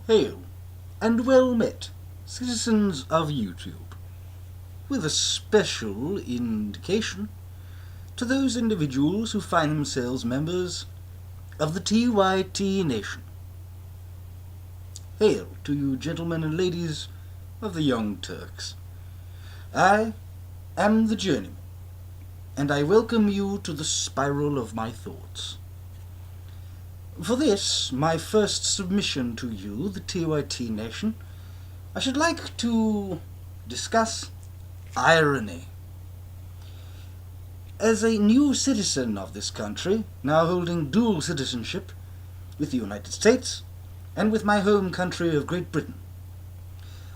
Hail, and well met, citizens of YouTube, with a special indication to those individuals who find themselves members of the TYT Nation. Hail to you gentlemen and ladies of the Young Turks. I am the Journeyman, and I welcome you to the spiral of my thoughts. For this, my first submission to you, the TYT Nation, I should like to discuss irony. As a new citizen of this country, now holding dual citizenship with the United States and with my home country of Great Britain,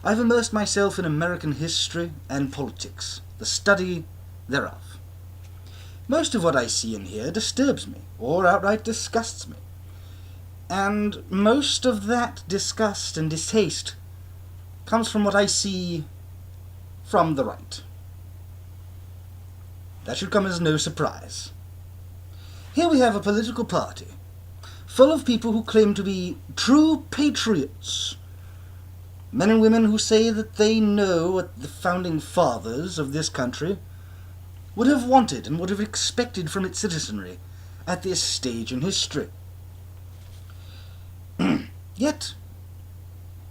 I've immersed myself in American history and politics, the study thereof. Most of what I see and hear disturbs me, or outright disgusts me. And most of that disgust and distaste comes from what I see from the right. That should come as no surprise. Here we have a political party full of people who claim to be true patriots, men and women who say that they know what the founding fathers of this country would have wanted and would have expected from its citizenry at this stage in history. Yet,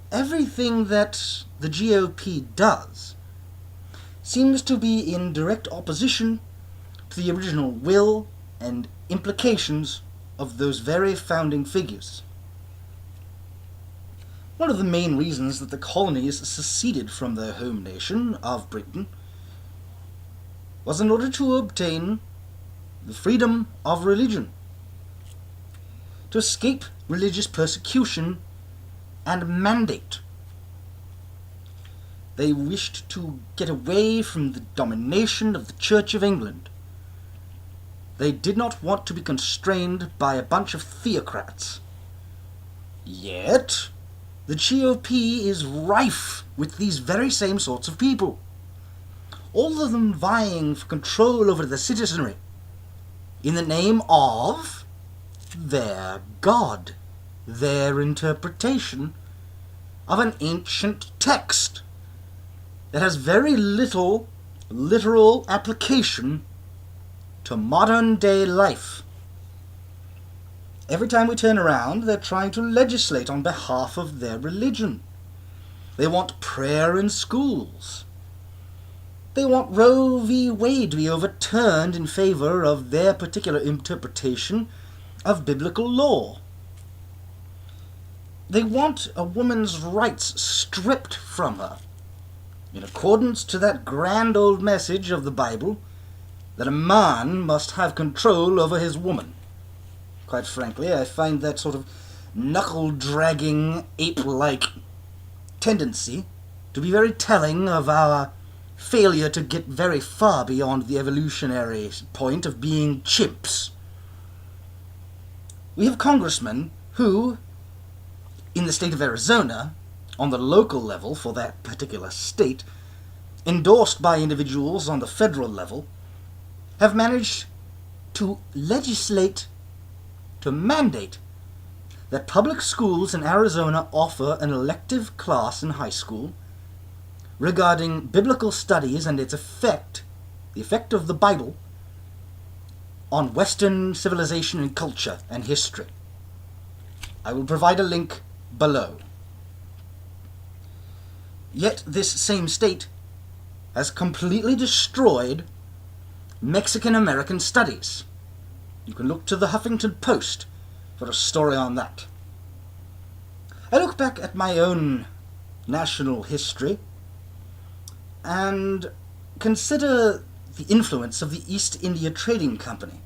everything that the GOP does seems to be in direct opposition to the original will and implications of those very founding figures. One of the main reasons that the colonies seceded from their home nation of Britain was in order to obtain the freedom of religion, to escape religious persecution and mandate. They wished to get away from the domination of the Church of England. They did not want to be constrained by a bunch of theocrats. Yet, the GOP is rife with these very same sorts of people, all of them vying for control over the citizenry in the name of their God, their interpretation of an ancient text that has very little literal application to modern day life. Every time we turn around, they're trying to legislate on behalf of their religion. They want prayer in schools. They want Roe v. Wade to be overturned in favor of their particular interpretation of biblical law. They want a woman's rights stripped from her, in accordance to that grand old message of the Bible that a man must have control over his woman. Quite frankly, I find that sort of knuckle-dragging, ape-like tendency to be very telling of our failure to get very far beyond the evolutionary point of being chimps. We have congressmen who, in the state of Arizona, on the local level for that particular state, endorsed by individuals on the federal level, have managed to legislate, to mandate, that public schools in Arizona offer an elective class in high school regarding biblical studies and its effect, the effect of the Bible, on Western civilization and culture and history. I will provide a link below. Yet this same state has completely destroyed Mexican-American studies. You can look to the Huffington Post for a story on that. I look back at my own national history and consider the influence of the East India Trading Company.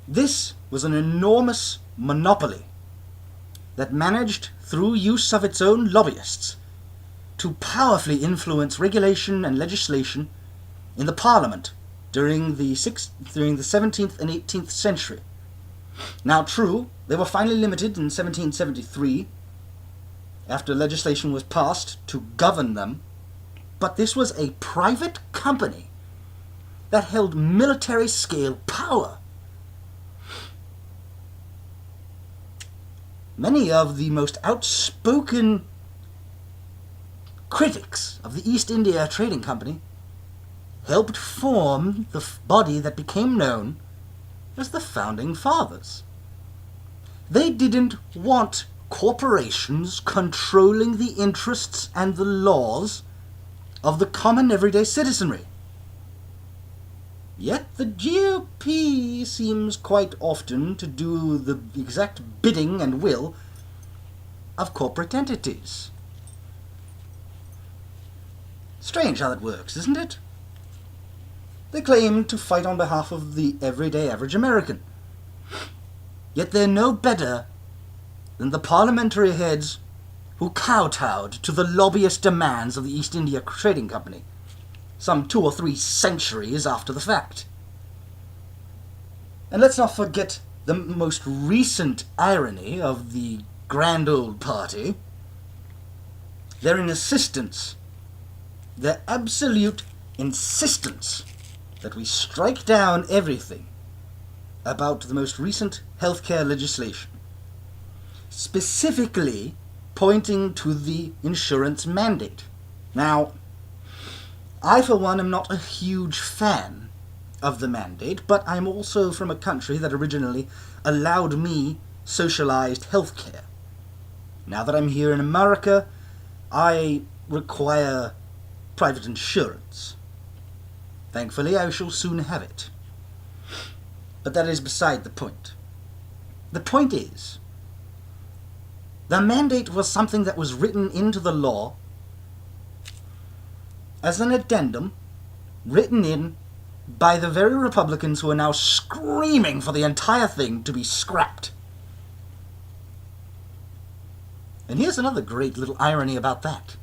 This was an enormous monopoly that managed, through use of its own lobbyists, to powerfully influence regulation and legislation in the Parliament during the 17th and 18th century. Now true, they were finally limited in 1773, after legislation was passed to govern them, but this was a private company that held military-scale power. many of the most outspoken critics of the East India Trading Company helped form the body that became known as the Founding Fathers. They didn't want corporations controlling the interests and the laws of the common everyday citizenry. Yet the GOP seems quite often to do the exact bidding and will of corporate entities. Strange how that works, isn't it? They claim to fight on behalf of the everyday average American. Yet they're no better than the parliamentary heads who kowtowed to the lobbyist demands of the East India Trading Company, some 2 or 3 centuries after the fact. And let's not forget the most recent irony of the grand old party, their insistence, their absolute insistence that we strike down everything about the most recent healthcare legislation, specifically pointing to the insurance mandate. Now, I for one am not a huge fan of the mandate, but I'm also from a country that originally allowed me socialized healthcare. Now that I'm here in America, I require private insurance. Thankfully, I shall soon have it. But that is beside the point. The point is, the mandate was something that was written into the law as an addendum, written in by the very Republicans who are now screaming for the entire thing to be scrapped. And here's another great little irony about that.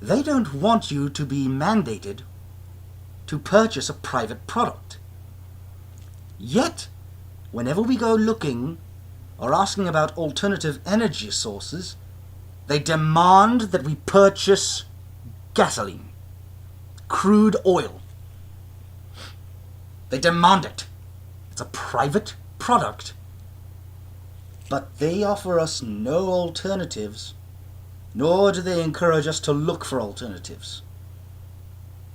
They don't want you to be mandated to purchase a private product. Yet, whenever we go looking or asking about alternative energy sources, they demand that we purchase gasoline, crude oil. They demand it. It's a private product. But they offer us no alternatives, nor do they encourage us to look for alternatives.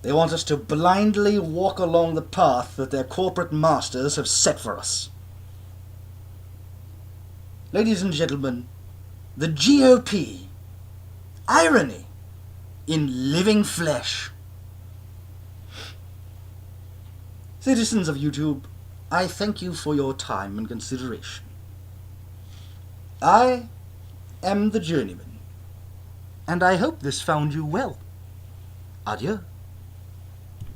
They want us to blindly walk along the path that their corporate masters have set for us. Ladies and gentlemen, the GOP, irony in living flesh. Citizens of YouTube, I thank you for your time and consideration. I am the Journeyman, and I hope this found you well. Adieu.